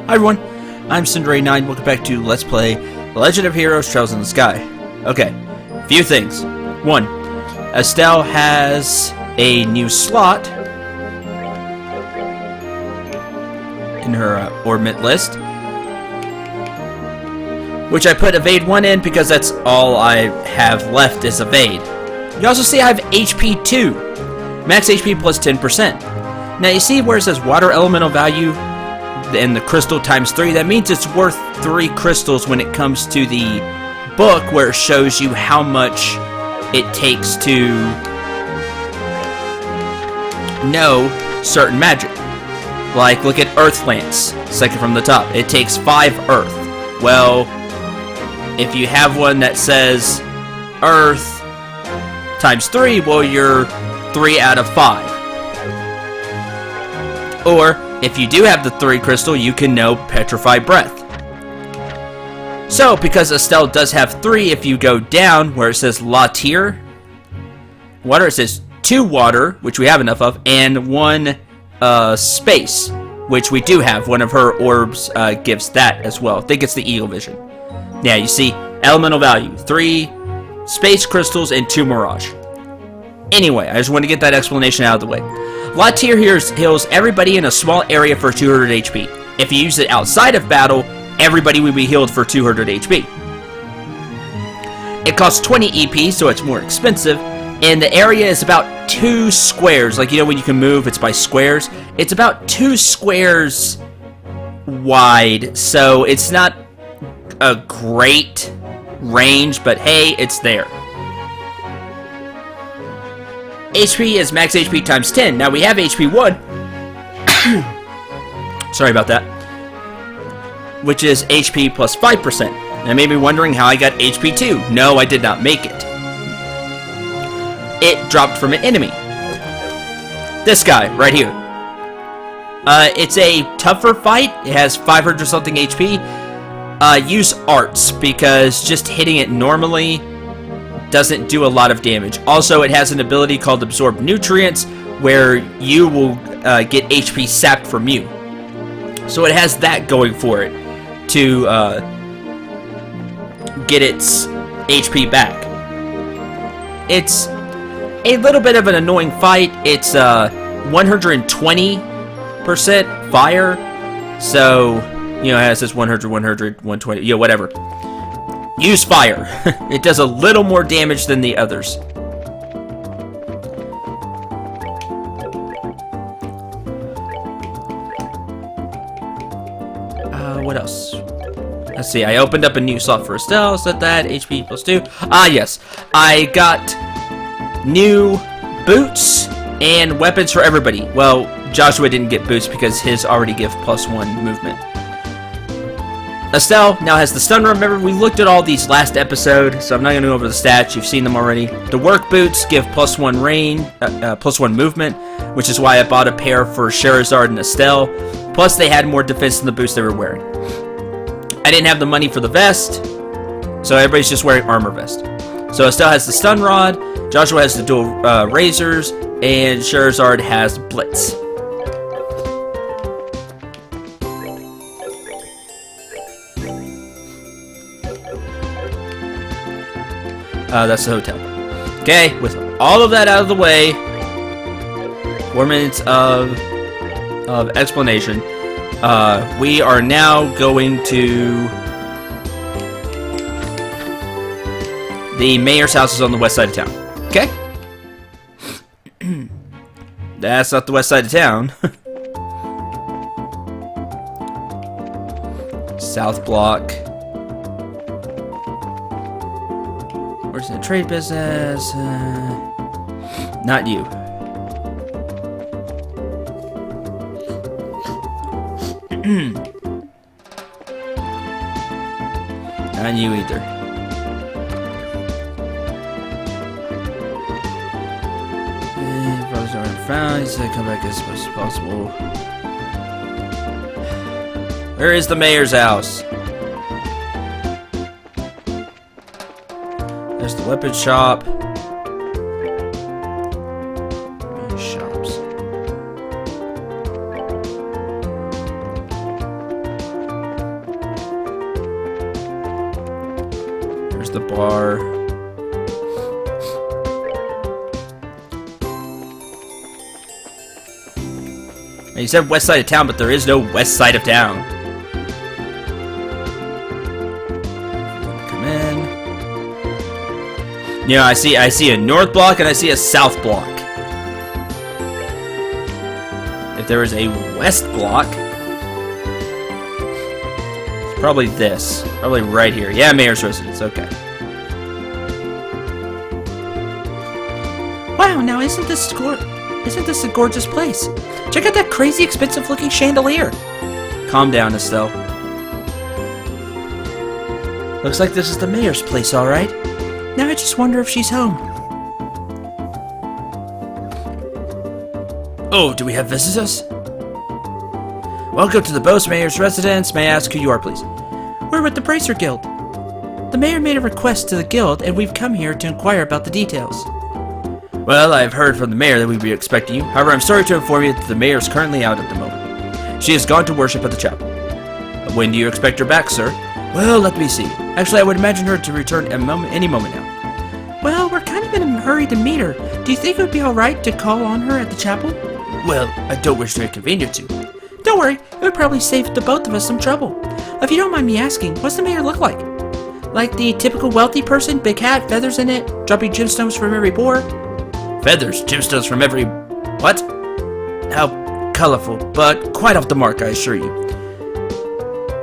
Hi everyone, I'm Cinderay9. Welcome back to Let's Play The Legend of Heroes Trails in the Sky. Okay, few things. One, Estelle has a new slot in her ornament list, which I put Evade 1 in because that's all I have left is Evade. You also see I have HP 2, max HP plus 10%. Now you see where it says Water Elemental Value and the crystal times 3, that means it's worth 3 crystals when it comes to the book where it shows you how much it takes to know certain magic. Like, look at Earth Lance, second from the top. It takes 5 Earth. Well, if you have one that says Earth times 3, well, you're 3 out of 5. Or, if you do have the 3 crystal, you can know Petrify Breath. So, because Estelle does have 3, if you go down where it says La Tier, water, it says 2 water, which we have enough of, and 1 space, which we do have. One of her orbs gives that as well. I think it's the Eagle Vision. Yeah, you see, elemental value, 3 space crystals and 2 Mirage. Anyway, I just want to get that explanation out of the way. La Tier heals everybody in a small area for 200 HP. If you use it outside of battle, everybody will be healed for 200 HP. It costs 20 EP, so it's more expensive, and the area is about 2 squares. Like, you know when you can move, it's by squares? It's about 2 squares wide, so it's not a great range, but hey, it's there. HP is max HP times 10. Now we have HP 1. Sorry about that. Which is HP plus 5%. Now you may be wondering how I got HP 2. No, I did not make it. It dropped from an enemy. This guy, right here. It's a tougher fight. It has 500 something HP. Use arts, because just hitting it normally doesn't do a lot of damage. Also, it has an ability called Absorb Nutrients, where you will get HP sapped from you. So it has that going for it to get its HP back. It's a little bit of an annoying fight. It's 120% fire, so you know, it has this 100, 100, 120, you know, whatever. Use fire. It does a little more damage than the others. What else? Let's see, I opened up a new slot for Estelle, said that, HP plus 2. Ah, yes. I got new boots and weapons for everybody. Well, Joshua didn't get boots because his already give plus 1 movement. Estelle now has the stun. Remember, we looked at all these last episode, so I'm not going to go over the stats. You've seen them already. The work boots give plus 1 range, plus 1 movement, which is why I bought a pair for Charizard and Estelle. Plus, they had more defense than the boots they were wearing. I didn't have the money for the vest, so everybody's just wearing armor vest. So Estelle has the stun rod, Joshua has the dual razors, and Charizard has Blitz. That's the hotel. Okay, with all of that out of the way, 4 minutes of explanation. We are now going to the mayor's house is on the west side of town. Okay? That's not the west side of town. South block. Where's the trade business? Not you. Not you either. Brothers aren't found. He said come back as much as possible. Where is the mayor's house? There's the weapon shop. Shops. Where's the bar? You said west side of town, but there is no west side of town. Come in. You know, I see a north block and I see a south block. If there is a west block, it's probably this. Probably right here. Yeah, mayor's residence. Okay. Wow, now isn't this a gorgeous place? Check out that crazy expensive looking chandelier. Calm down, Estelle. Looks like this is the mayor's place, alright. Now I just wonder if she's home. Oh, do we have visitors? Welcome to the Boast Mayor's residence. May I ask who you are, please? We're with the Bracer Guild. The mayor made a request to the guild, and we've come here to inquire about the details. Well, I've heard from the mayor that we'd be expecting you. However, I'm sorry to inform you that the mayor is currently out at the moment. She has gone to worship at the chapel. When do you expect her back, sir? Well, let me see. Actually, I would imagine her to return any moment now. Well, we're kind of in a hurry to meet her. Do you think it would be alright to call on her at the chapel? Well, I don't wish to inconvenience you. Don't worry, it would probably save the both of us some trouble. If you don't mind me asking, what's the mayor look like? Like the typical wealthy person, big hat, feathers in it, dropping gemstones from every pore? Feathers, gemstones from every... what? How colorful, but quite off the mark, I assure you.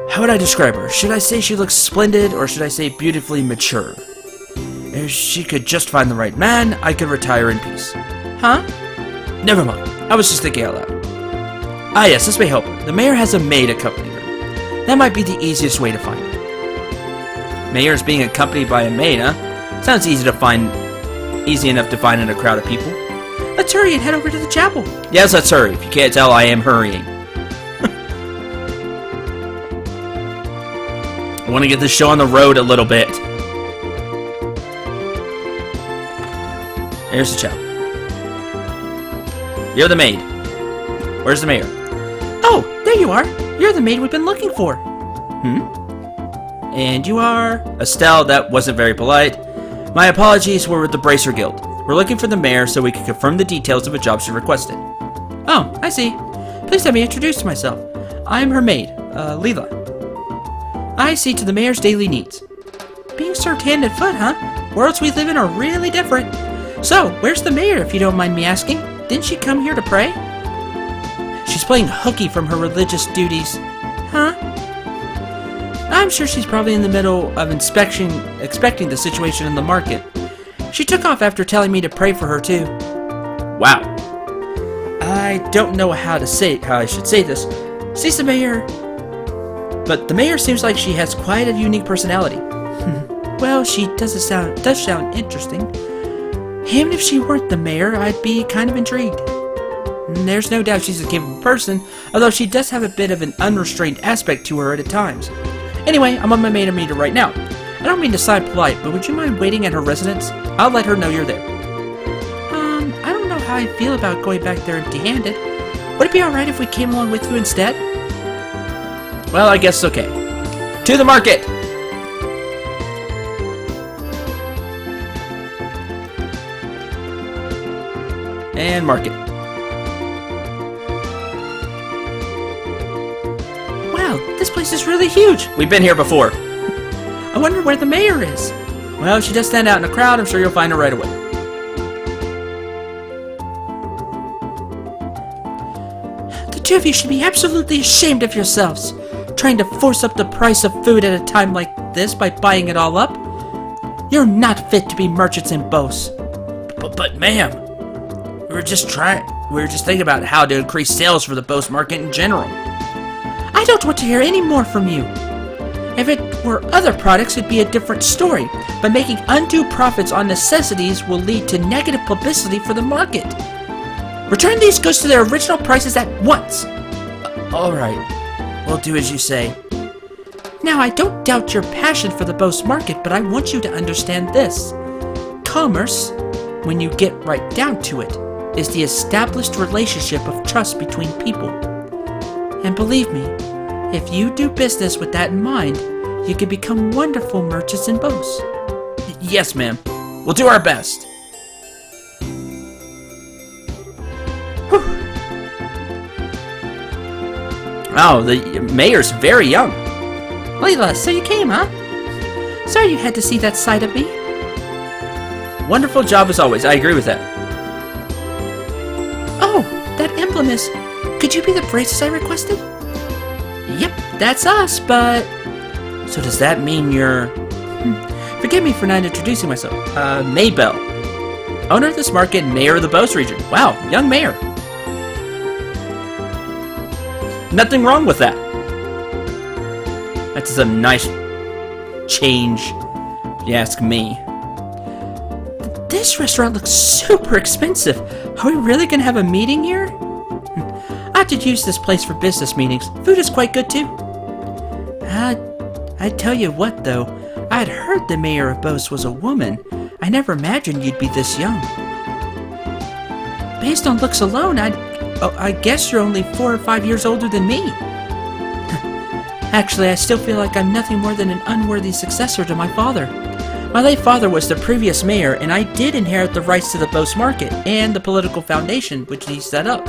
How would I describe her? Should I say she looks splendid, or should I say beautifully mature? If she could just find the right man, I could retire in peace. Huh? Never mind. I was just thinking out loud. Ah yes, this may help her. The mayor has a maid accompany her. That might be the easiest way to find her. Mayor's being accompanied by a maid, huh? Sounds easy enough to find in a crowd of people. Let's hurry and head over to the chapel. Yes, let's hurry. If you can't tell, I am hurrying. I want to get this show on the road a little bit. Here's the chapel. You're the maid. Where's the mayor? Oh, there you are. You're the maid we've been looking for. And you are? Estelle, that wasn't very polite. My apologies, we're with the Bracer Guild. We're looking for the mayor so we can confirm the details of a job she requested. Oh, I see. Please let me introduce myself. I am her maid, Leela. I see to the mayor's daily needs. Being served hand and foot, huh? Worlds we live in are really different. So, where's the mayor, if you don't mind me asking? Didn't she come here to pray? She's playing hooky from her religious duties. Huh? I'm sure she's probably in the middle of expecting the situation in the market. She took off after telling me to pray for her too. Wow. I don't know how I should say this. Sees the mayor, but the mayor seems like she has quite a unique personality. Well, she does sound interesting. Even if she weren't the mayor, I'd be kind of intrigued. There's no doubt she's a capable person, although she does have a bit of an unrestrained aspect to her at times. Anyway, I'm on my maid meter right now. I don't mean to sound polite, but would you mind waiting at her residence? I'll let her know you're there. I don't know how I feel about going back there empty-handed. Would it be alright if we came along with you instead? Well, I guess okay. To the market! And market. Wow, this place is really huge. We've been here before. I wonder where the mayor is. Well, if she does stand out in a crowd, I'm sure you'll find her right away. The two of you should be absolutely ashamed of yourselves, trying to force up the price of food at a time like this by buying it all up. You're not fit to be merchants in Bose. But ma'am, we were just thinking about how to increase sales for the Bose market in general. I don't want to hear any more from you. If it were other products, it'd be a different story, but making undue profits on necessities will lead to negative publicity for the market. Return these goods to their original prices at once. Alright, we'll do as you say. Now, I don't doubt your passion for the Bose market, but I want you to understand this. Commerce, when you get right down to it, is the established relationship of trust between people. And believe me, if you do business with that in mind, you can become wonderful merchants in Bose. Yes, ma'am. We'll do our best. Whew. Oh, the mayor's very young. Leela, so you came, huh? Sorry you had to see that side of me. Wonderful job as always. I agree with that. Oh, that emblem is... Could you be the braces I requested? Yep, that's us, but... So does that mean you're... Forgive me for not introducing myself. Maybelle. Owner of this market and mayor of the Beauce region. Wow, young mayor. Nothing wrong with that. That's a nice change, if you ask me. This restaurant looks super expensive. Are we really gonna have a meeting here? I could use this place for business meetings. Food is quite good too. I tell you what though, I had heard the mayor of Beauce was a woman. I never imagined you'd be this young. Based on looks alone, I guess you're only 4 or 5 years older than me. Actually, I still feel like I'm nothing more than an unworthy successor to my father. My late father was the previous mayor, and I did inherit the rights to the Beauce market and the political foundation which he set up.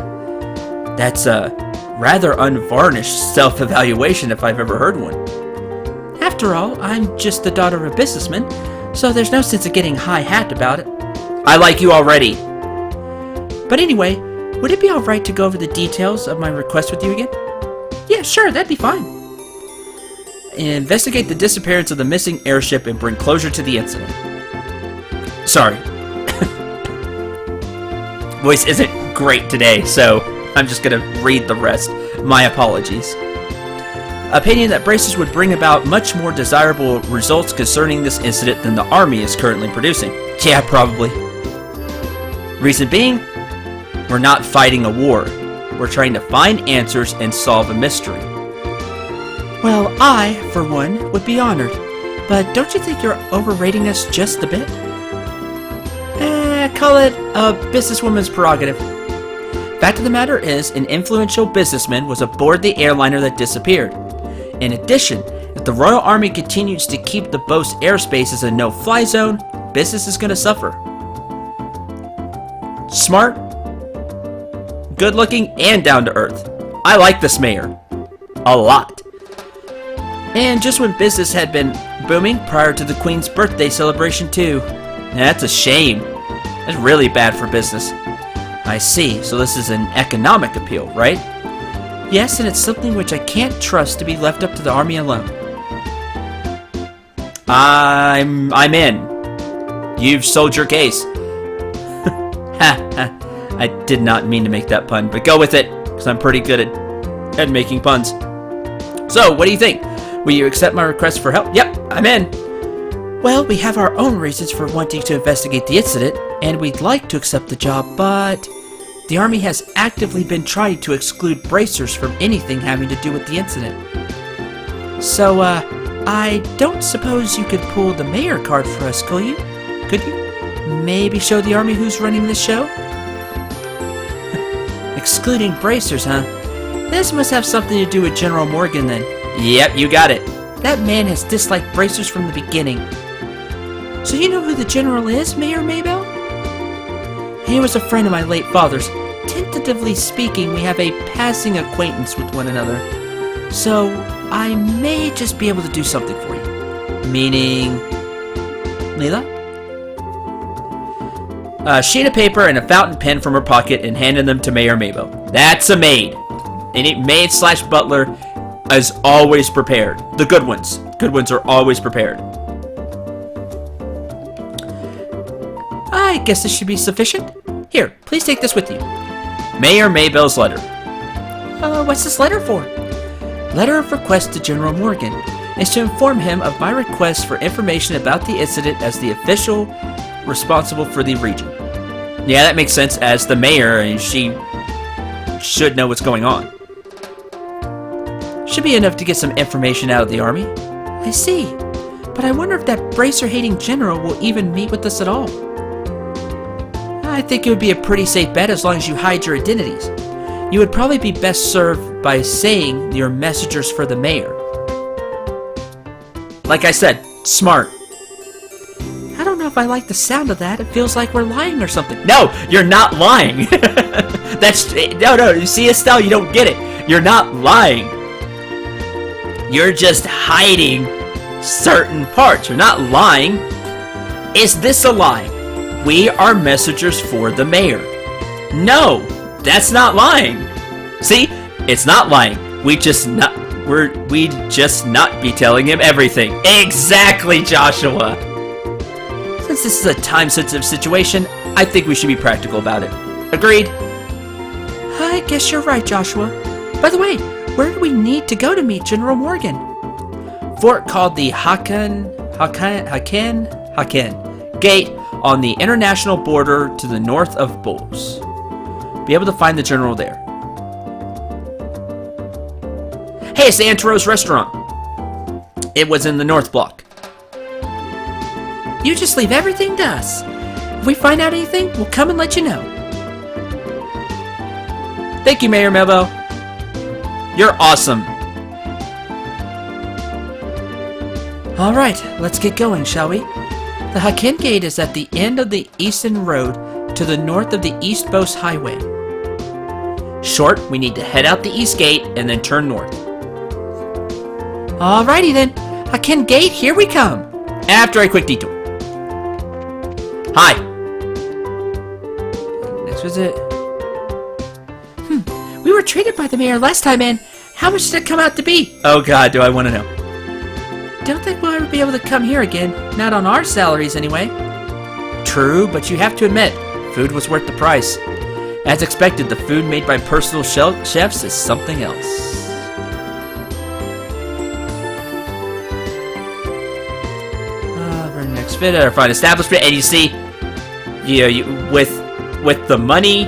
That's a rather unvarnished self-evaluation if I've ever heard one. After all, I'm just the daughter of a businessman, so there's no sense of getting high-hat about it. I like you already. But anyway, would it be alright to go over the details of my request with you again? Yeah, sure, that'd be fine. Investigate the disappearance of the missing airship and bring closure to the incident. Sorry. Voice isn't great today, so I'm just gonna read the rest. My apologies. Opinion that braces would bring about much more desirable results concerning this incident than the army is currently producing. Yeah, probably. Reason being, we're not fighting a war. We're trying to find answers and solve a mystery. Well, I, for one, would be honored. But don't you think you're overrating us just a bit? Call it a businesswoman's prerogative. Fact of the matter is, an influential businessman was aboard the airliner that disappeared. In addition, if the Royal Army continues to keep the Beauce airspace as a no-fly zone, business is going to suffer. Smart, good-looking, and down-to-earth. I like this mayor. A lot. And just when business had been booming prior to the Queen's birthday celebration too. That's a shame. That's really bad for business. I see, so this is an economic appeal, right? Yes, and it's something which I can't trust to be left up to the army alone. I'm in. You've sold your case. I did not mean to make that pun, but go with it, because I'm pretty good at making puns. So, what do you think? Will you accept my request for help? Yep, I'm in. Well, we have our own reasons for wanting to investigate the incident, and we'd like to accept the job, but the Army has actively been trying to exclude bracers from anything having to do with the incident. So, I don't suppose you could pull the mayor card for us, could you? Maybe show the Army who's running this show? Excluding bracers, huh? This must have something to do with General Morgan, then. Yep, you got it. That man has disliked bracers from the beginning. So you know who the general is, Mayor Maybelle? He was a friend of my late father's. Tentatively speaking, we have a passing acquaintance with one another. So, I may just be able to do something for you. Meaning... Leela? A sheet of paper and a fountain pen from her pocket and handed them to Mayor Maybelle. That's a maid. Any maid/butler is always prepared. The good ones. Good ones are always prepared. I guess this should be sufficient. Here, please take this with you. Mayor Maybelle's letter. What's this letter for? Letter of request to General Morgan is to inform him of my request for information about the incident as the official responsible for the region. Yeah, that makes sense. As the mayor, and she should know what's going on. Should be enough to get some information out of the army. I see. But I wonder if that bracer-hating general will even meet with us at all. I think it would be a pretty safe bet as long as you hide your identities. You would probably be best served by saying you're messengers for the mayor. Like I said, smart. I don't if I like the sound of that. It feels like we're lying or something. No, you're not lying. No, you see, Estelle, you don't get it. You're not lying. You're just hiding certain parts. You're not lying. Is this a lie? We are messengers for the mayor. No, that's not lying. See, it's not lying. We just not be telling him everything. Exactly, Joshua. Since this is a time-sensitive situation, I think we should be practical about it. Agreed? I guess you're right, Joshua. By the way, where do we need to go to meet General Morgan? Fort called the Haken Gate on the international border to the north of Bulls. Be able to find the general there. Hey, it's the Anteros restaurant. It was in the north block. You just leave everything to us. If we find out anything, we'll come and let you know. Thank you, Mayor Maybelle. You're awesome. Alright, let's get going, shall we? The Haken Gate is at the end of the Eastern Road to the north of the East Coast Highway. Short, we need to head out the East Gate and then turn north. Alrighty then, Haken Gate, here we come. After a quick detour. Hi. Next visit. We were treated by the mayor last time, and how much did it come out to be? Oh God, do I want to know. Don't think we'll ever be able to come here again. Not on our salaries, anyway. True, but you have to admit, food was worth the price. As expected, the food made by personal chefs is something else. Our next Fit at our fine establishment, and you see, with the money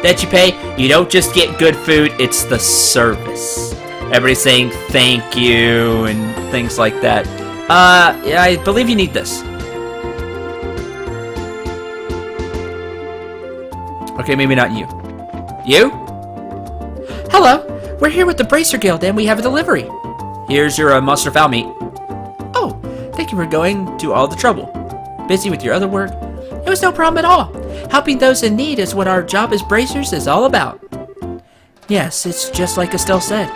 that you pay, you don't just get good food, it's the service. Everybody's saying thank you and things like that. Yeah, I believe you need this. Okay, maybe not you. You? Hello, we're here with the Bracer Guild and we have a delivery. Here's your monster fowl meat. Oh, thank you for going to all the trouble. Busy with your other work? It was no problem at all. Helping those in need is what our job as bracers is all about. Yes, it's just like Estelle said.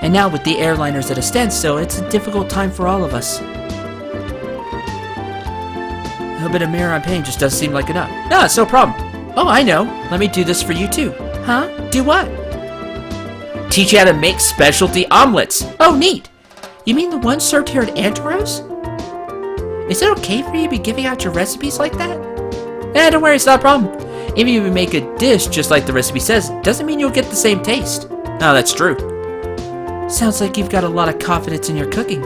And now with the airliners at a standstill, it's a difficult time for all of us. A little bit of mirror I'm paying just doesn't seem like enough. No, it's no problem. Oh, I know. Let me do this for you too. Huh? Do what? Teach you how to make specialty omelets. Oh, neat. You mean the ones served here at Anteros? Is it okay for you to be giving out your recipes like that? Don't worry, it's not a problem. Even if you make a dish just like the recipe says, doesn't mean you'll get the same taste. No, that's true. Sounds like you've got a lot of confidence in your cooking.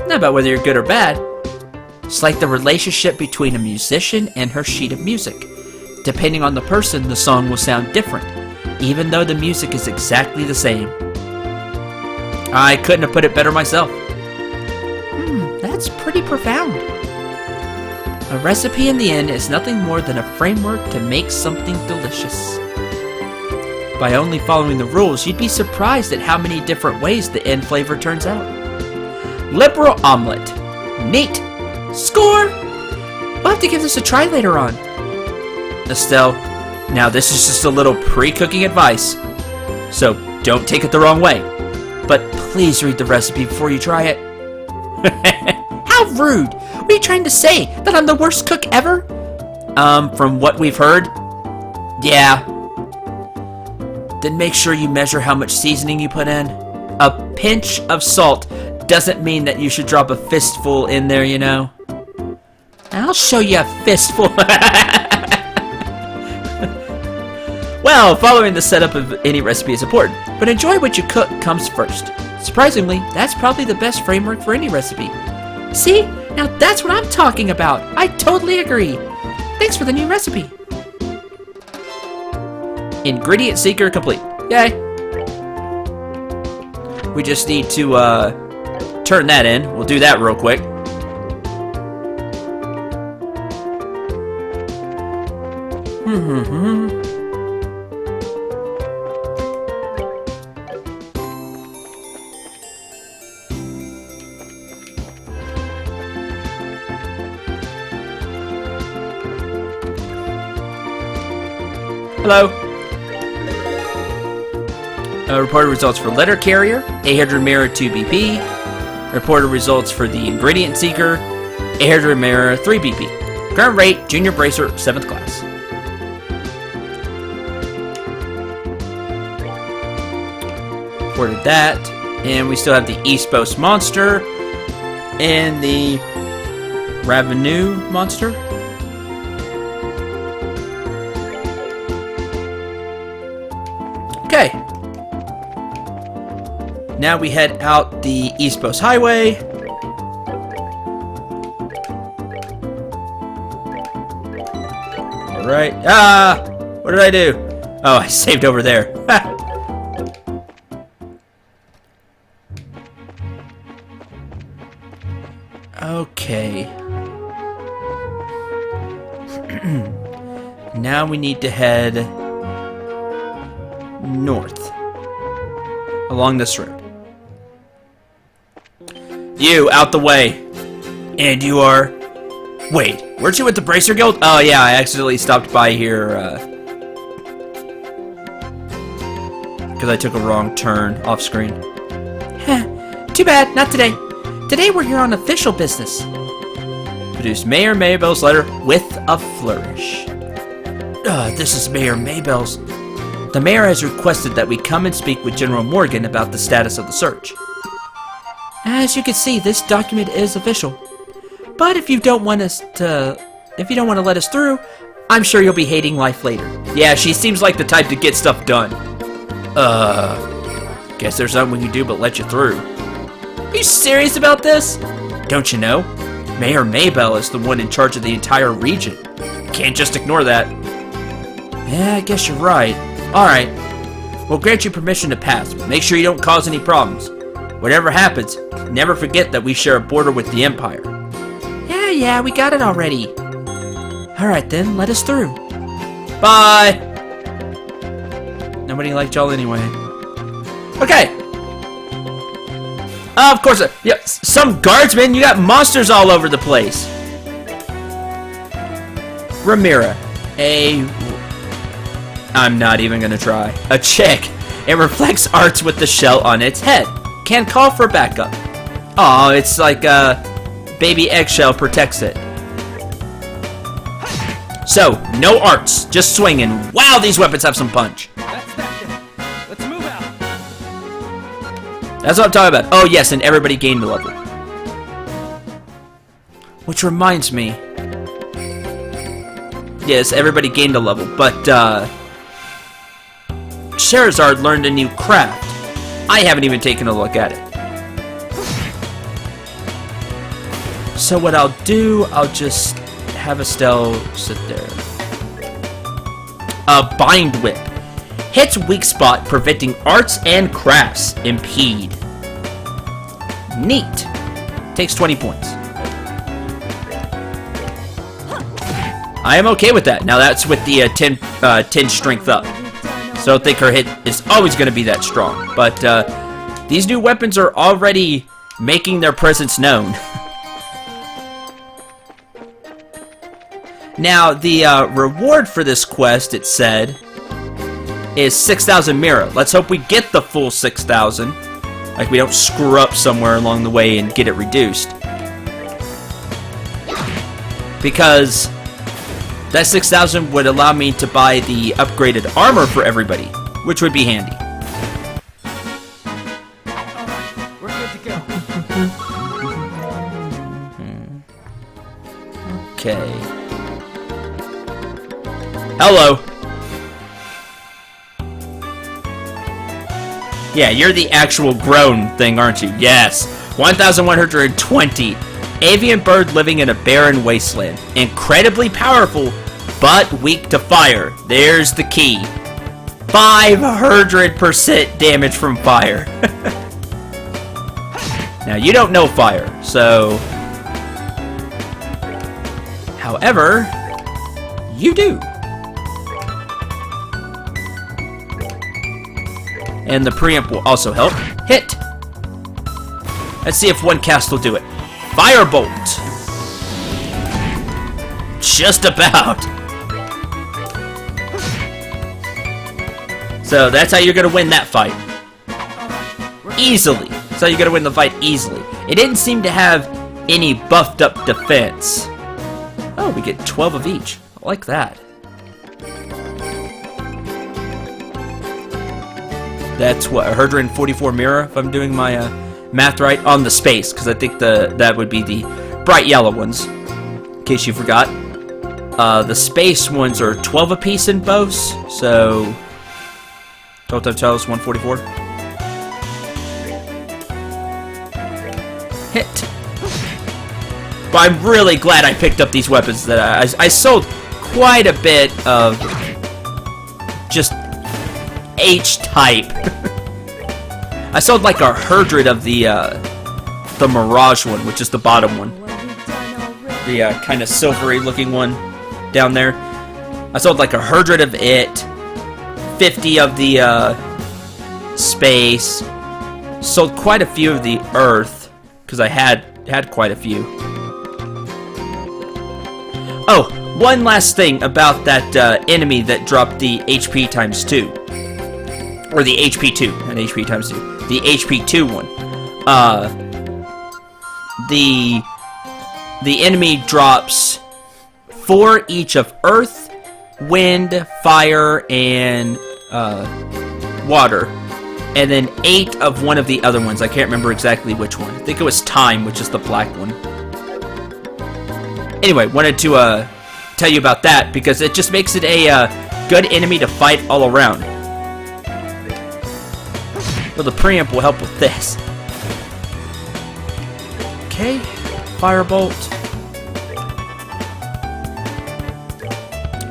Not about whether you're good or bad. It's like the relationship between a musician and her sheet of music. Depending on the person, the song will sound different, even though the music is exactly the same. I couldn't have put it better myself. That's pretty profound. A recipe in the end is nothing more than a framework to make something delicious. By only following the rules, you'd be surprised at how many different ways the end flavor turns out. Liberal omelet. Neat. Score! We'll have to give this a try later on. Estelle, now this is just a little pre-cooking advice, so don't take it the wrong way. But please read the recipe before you try it. How rude! What are you trying to say? That I'm the worst cook ever? From what we've heard, yeah. Then make sure you measure how much seasoning you put in. A pinch of salt doesn't mean that you should drop a fistful in there, you know. I'll show you a fistful. Well, following the setup of any recipe is important, but enjoy what you cook comes first. Surprisingly, that's probably the best framework for any recipe. See? Now that's what I'm talking about. I totally agree. Thanks for the new recipe. Ingredient seeker complete. Yay. We just need to turn that in. We'll do that real quick. Hello. Reported results for letter carrier, 800 mirror 2 BP. Reported results for the ingredient seeker, 800 mirror 3 BP. Current rate, junior bracer, 7th class. Reported that. And we still have the East Coast monster and the Ravenue monster. Okay. Now we head out the East Coast Highway. Alright. Ah! What did I do? Oh, I saved over there. Okay. Now we need to head north along this road. You, out the way. And you are... Wait, weren't you at the Bracer Guild? Oh yeah, I accidentally stopped by here, because I took a wrong turn off screen. Too bad, not today. Today we're here on official business. Produce Mayor Maybelle's letter with a flourish. This is Mayor Maybelle's. The mayor has requested that we come and speak with General Morgan about the status of the search. As you can see, this document is official. But if you don't want to let us through, I'm sure you'll be hating life later. Yeah, she seems like the type to get stuff done. Guess there's nothing we can do but let you through. Are you serious about this? Don't you know? Mayor Maybelle is the one in charge of the entire region. Can't just ignore that. Yeah, I guess you're right. Alright. We'll grant you permission to pass, but make sure you don't cause any problems. Whatever happens, never forget that we share a border with the Empire. Yeah, we got it already. Alright then, let us through. Bye! Nobody liked y'all anyway. Okay. Of course, yeah, some guardsmen, you got monsters all over the place. Ramira. I'm not even gonna try. A chick. It reflects arts with the shell on its head. Can call for backup. Oh, it's like baby eggshell protects it. So, no arts, just swinging. Wow, these weapons have some punch. Let's move out. That's what I'm talking about. Oh yes, and everybody gained a level. Which reminds me. Yes, everybody gained a level, but Sherazard learned a new craft. I haven't even taken a look at it. So what I'll do, I'll just have Estelle sit there. A bind whip. Hits weak spot, preventing arts and crafts. Impede. Neat. Takes 20 points. I am okay with that. Now that's with the 10 strength up. So I don't think her hit is always going to be that strong. But these new weapons are already making their presence known. Now, the reward for this quest, it said, is 6,000 Mira. Let's hope we get the full 6,000. Like, we don't screw up somewhere along the way and get it reduced. Because that 6,000 would allow me to buy the upgraded armor for everybody, which would be handy. Alright, we're good to go. Okay. Hello. Yeah, you're the actual grown thing, aren't you? Yes. 1,120. Avian bird living in a barren wasteland. Incredibly powerful, but weak to fire. There's the key. 500% damage from fire. Now, you don't know fire, so... However, you do. And the preamp will also help. Hit! Let's see if one cast will do it. Firebolt! Just about. So that's how you're gonna win that fight. Easily. So you're gonna win the fight easily. It didn't seem to have any buffed up defense. Oh, we get 12 of each. I like that. That's what, 144 mirror, if I'm doing my math right, on the space, because I think that would be the bright yellow ones, in case you forgot. The space ones are 12 apiece in both, so total times 12 is 144. Hit. But I'm really glad I picked up these weapons. That I sold quite a bit of just H-type. I sold like 100 of the Mirage one, which is the bottom one. The kind of silvery looking one down there. I sold like 100 of it, 50 of the space. Sold quite a few of the Earth, because I had quite a few. Oh, one last thing about that enemy that dropped the HP times 2. Or the HP2, not HP times 2. The HP2 one. The enemy drops 4 each of Earth, Wind, Fire, and Water. And then 8 of one of the other ones. I can't remember exactly which one. I think it was Time, which is the black one. Anyway, wanted to tell you about that because it just makes it a good enemy to fight all around. Well, the preamp will help with this. Okay, Firebolt.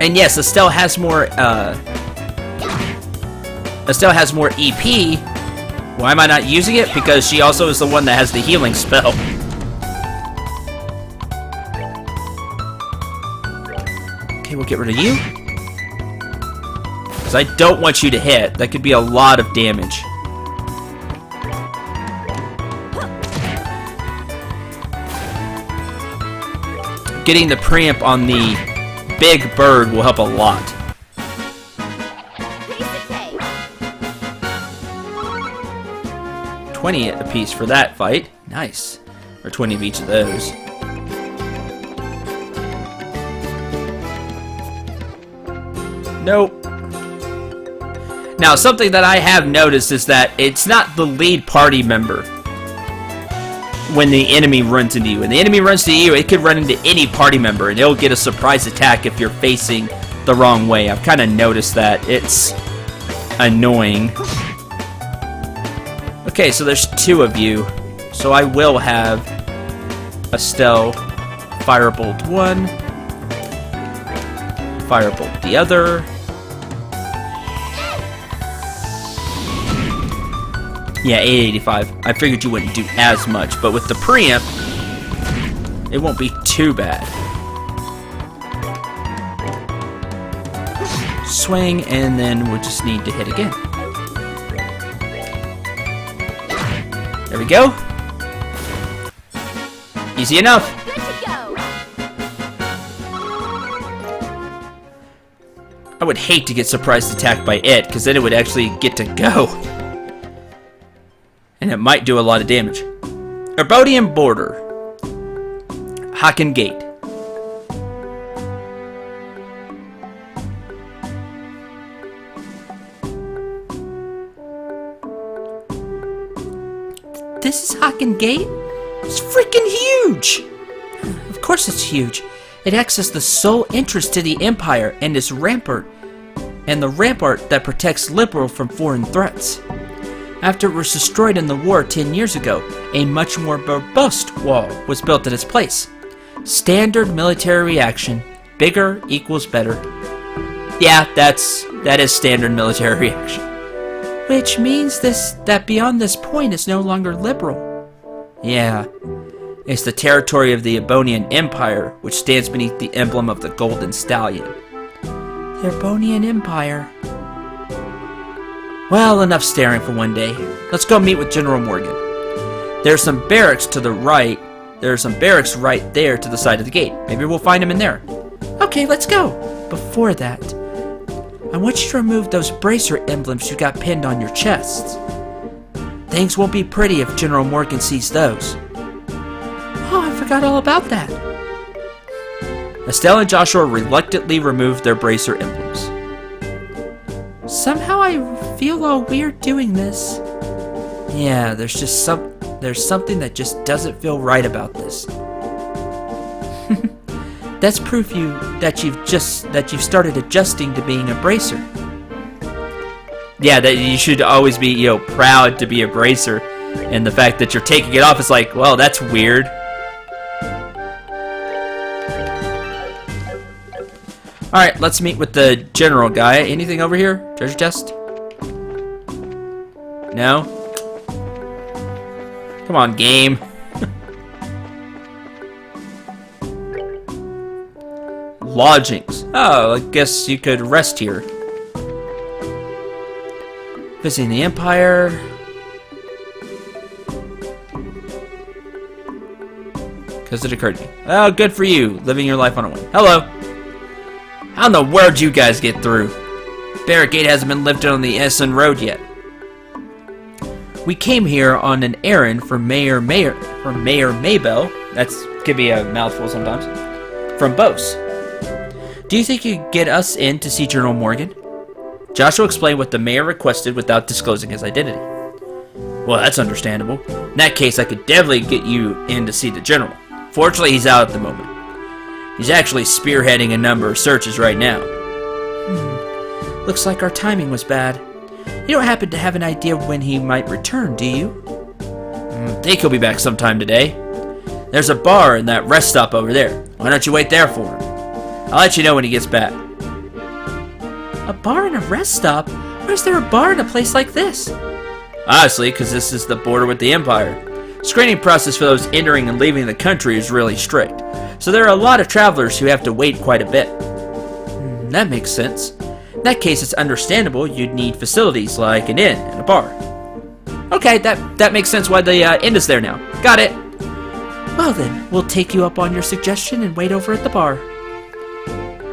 And yes, Estelle has more EP. Why am I not using it? Because she also is the one that has the healing spell. Okay, we'll get rid of you. Because I don't want you to hit. That could be a lot of damage. Getting the preamp on the big bird will help a lot. 20 apiece for that fight. Nice. Or 20 of each of those. Nope. Now, something that I have noticed is that it's not the lead party member when the enemy runs into you. When the enemy runs into you, it could run into any party member, and it'll get a surprise attack if you're facing the wrong way. I've kind of noticed that. It's annoying. Okay, so there's 2 of you. So I will have Estelle Firebolt 1, Firebolt the other. Yeah, 885. I figured you wouldn't do as much, but with the preamp, it won't be too bad. Swing, and then we'll just need to hit again. There we go. Easy enough. Good to go. I would hate to get surprised attacked by it, because then it would actually get to go. And it might do a lot of damage. Erbodian Border. Haken Gate. This is Haken Gate? It's freaking huge! Of course it's huge. It acts as the sole entrance to the Empire and is rampart, and the rampart that protects Liberal from foreign threats. After it was destroyed in the war 10 years ago, a much more robust wall was built in its place. Standard military reaction. Bigger equals better. Yeah, that is standard military reaction. Which means that beyond this point is no longer liberal. Yeah. It's the territory of the Ebonian Empire, which stands beneath the emblem of the Golden Stallion. The Ebonian Empire. Well, enough staring for one day. Let's go meet with General Morgan. There's some barracks to the right. There are some barracks right there to the side of the gate. Maybe we'll find him in there. Okay, let's go. Before that, I want you to remove those bracer emblems you got pinned on your chests. Things won't be pretty if General Morgan sees those. Oh, I forgot all about that. Estelle and Joshua reluctantly removed their bracer emblems. Somehow I feel all weird doing this. Yeah, there's something that just doesn't feel right about this. That's proof that you've started adjusting to being a bracer. Yeah, that you should always be, proud to be a bracer, and the fact that you're taking it off is like, well, that's weird. All right, let's meet with the general guy. Anything over here? Treasure chest? No? Come on, game. Lodgings. Oh, I guess you could rest here. Visiting the Empire. Because it occurred to me. Oh, good for you. Living your life on a whim. Hello. How in the world you guys get through? Barricade hasn't been lifted on the Essen Road yet. We came here on an errand for Mayor Maybelle. That's could be a mouthful sometimes. From Bose. Do you think you could get us in to see General Morgan? Joshua explained what the mayor requested without disclosing his identity. Well, that's understandable. In that case, I could definitely get you in to see the general. Fortunately, he's out at the moment. He's actually spearheading a number of searches right now. Looks like our timing was bad. You don't happen to have an idea when he might return, do you? I think he'll be back sometime today. There's a bar in that rest stop over there. Why don't you wait there for him? I'll let you know when he gets back. A bar and a rest stop? Where's there a bar in a place like this? Honestly, because this is the border with the Empire. Screening process for those entering and leaving the country is really strict. So there are a lot of travelers who have to wait quite a bit. That makes sense. In that case, it's understandable you'd need facilities like an inn and a bar. Okay, that makes sense why the inn is there now. Got it. Well then, we'll take you up on your suggestion and wait over at the bar.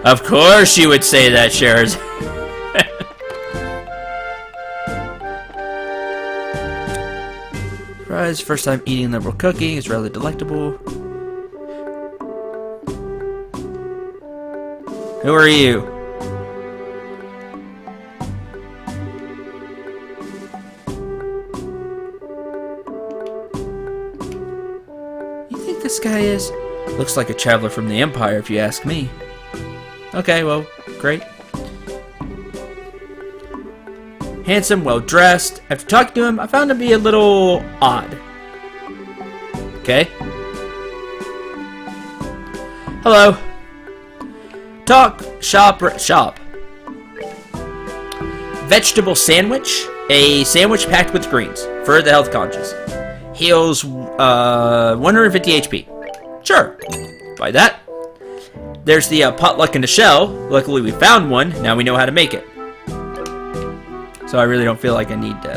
Of course you would say that, Shares. Fries, first time eating liberal cooking is rather delectable. Who are you? You think this guy is? Looks like a traveler from the Empire, if you ask me. Okay, well, great. Handsome, well-dressed. After talking to him, I found him to be a little odd. Okay. Hello. Talk, shop. Vegetable sandwich. A sandwich packed with greens. For the health conscious. Heals 150 HP. Sure. Buy that. There's the potluck in the shell. Luckily we found one. Now we know how to make it. So I really don't feel like I need to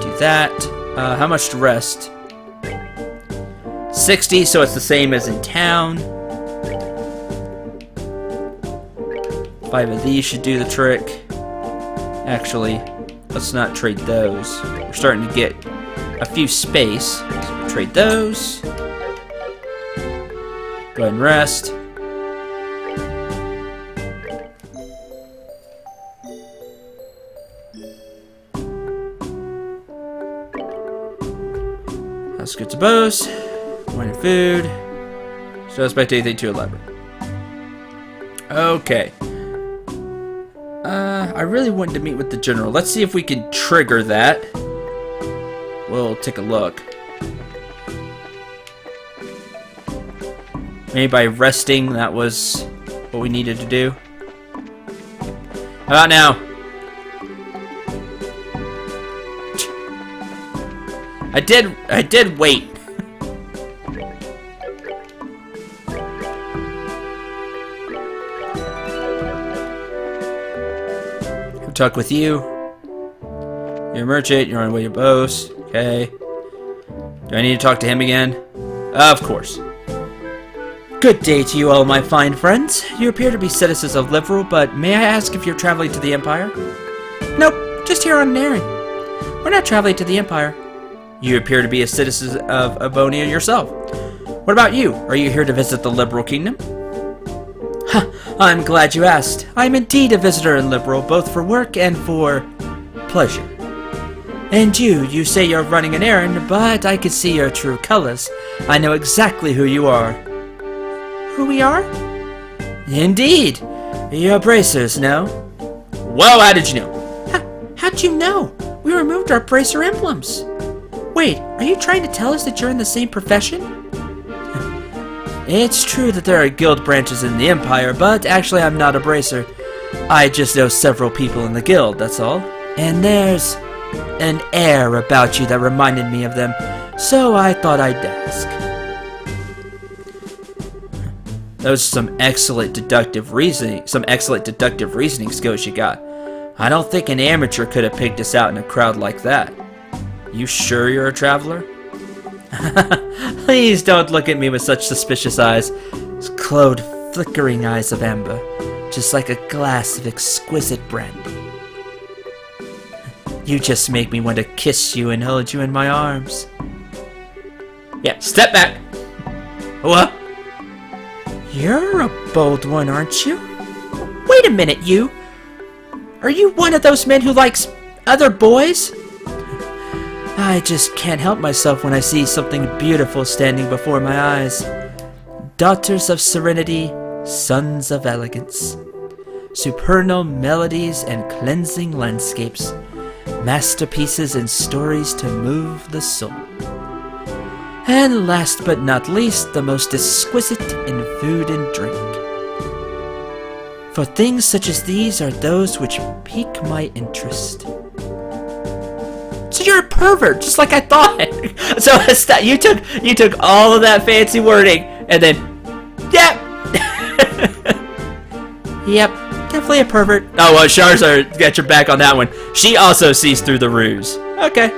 do that. How much to rest? 60, so it's the same as in town. 5 of these should do the trick. Actually, let's not trade those. We're starting to get a few space. So we'll trade those. Go ahead and rest. Let's get to Bose. Wine and food. So expect anything too elaborate. Okay. I really wanted to meet with the general. Let's see if we can trigger that. We'll take a look. Maybe by resting, that was what we needed to do. How about now? I did wait. Talk with you. You're a merchant. You're on your way to Bose. Okay. Do I need to talk to him again? Of course. Good day to you all, my fine friends. You appear to be citizens of Liverpool, but may I ask if you're traveling to the Empire? Nope, just here on an errand. We're not traveling to the Empire. You appear to be a citizen of Avonia yourself. What about you? Are you here to visit the Liberal Kingdom? I'm glad you asked. I'm indeed a visitor in Liberal, both for work and for pleasure. And you say you're running an errand, but I can see your true colors. I know exactly who you are. Who we are? Indeed. You're bracers, no? Well, how did you know? How'd you know? We removed our bracer emblems. Wait, are you trying to tell us that you're in the same profession? It's true that there are guild branches in the Empire, but actually I'm not a bracer. I just know several people in the guild, that's all. And there's an air about you that reminded me of them, so I thought I'd ask. Those are some excellent deductive reasoning skills you got. I don't think an amateur could have picked us out in a crowd like that. You sure you're a traveler? Please don't look at me with such suspicious eyes. Cold, flickering eyes of amber, just like a glass of exquisite brandy. You just make me want to kiss you and hold you in my arms. Yeah, step back. What? You're a bold one, aren't you? Wait a minute, you! Are you one of those men who likes other boys? I just can't help myself when I see something beautiful standing before my eyes. Daughters of serenity, sons of elegance. Supernal melodies and cleansing landscapes. Masterpieces and stories to move the soul. And last but not least, the most exquisite in food and drink. For things such as these are those which pique my interest. So you're a pervert, just like I thought. So you took all of that fancy wording and then, yep. Yep, definitely a pervert. Oh well, Charizard got your back on that one. She also sees through the ruse. Okay.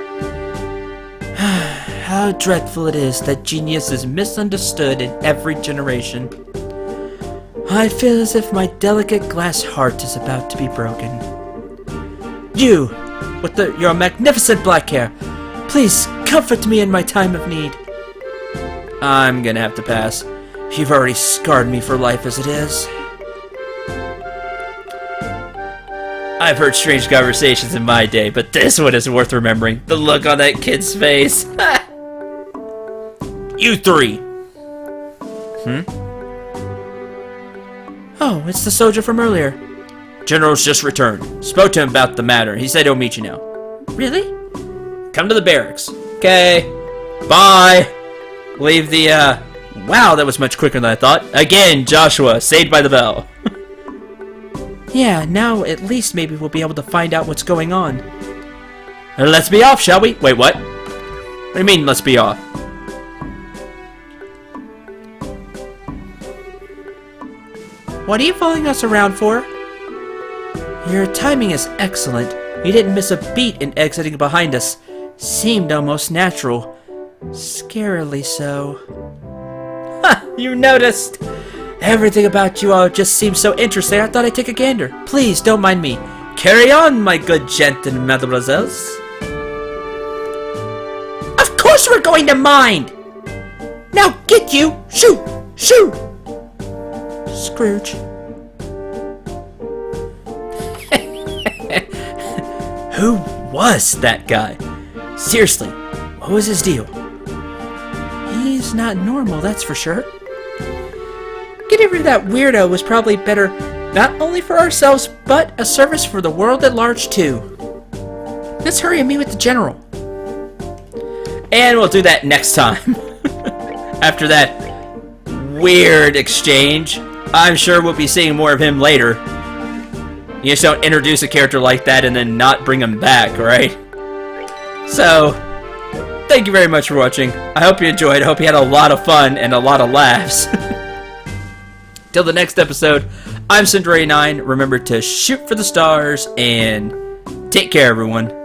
How dreadful it is that genius is misunderstood in every generation. I feel as if my delicate glass heart is about to be broken. You, with your magnificent black hair, please comfort me in my time of need. I'm gonna have to pass. You've already scarred me for life as it is. I've heard strange conversations in my day, but this one is worth remembering. The look on that kid's face. You three. Oh, it's the soldier from earlier. General's just returned. Spoke to him about the matter. He said he'll meet you now. Really? Come to the barracks. Okay. Bye. Leave the, Wow, that was much quicker than I thought. Again, Joshua, saved by the bell. Yeah, now at least maybe we'll be able to find out what's going on. Let's be off, shall we? Wait, what? What do you mean, let's be off? What are you following us around for? Your timing is excellent. You didn't miss a beat in exiting behind us. Seemed almost natural. Scarily so. Ha! You noticed! Everything about you all just seems so interesting, I thought I'd take a gander. Please, don't mind me. Carry on, my good gent and mademoiselles. Of course we're going to mind! Now get you! Shoot! Shoot! Scrooge. Who was that guy? Seriously, what was his deal? He's not normal, that's for sure. Getting rid of that weirdo was probably better, not only for ourselves, but a service for the world at large, too. Let's hurry and meet with the general. And we'll do that next time. After that weird exchange, I'm sure we'll be seeing more of him later. You just don't introduce a character like that and then not bring him back, right? So, thank you very much for watching. I hope you enjoyed. I hope you had a lot of fun and a lot of laughs. Till the next episode, I'm Cinderay9. Remember to shoot for the stars and take care, everyone.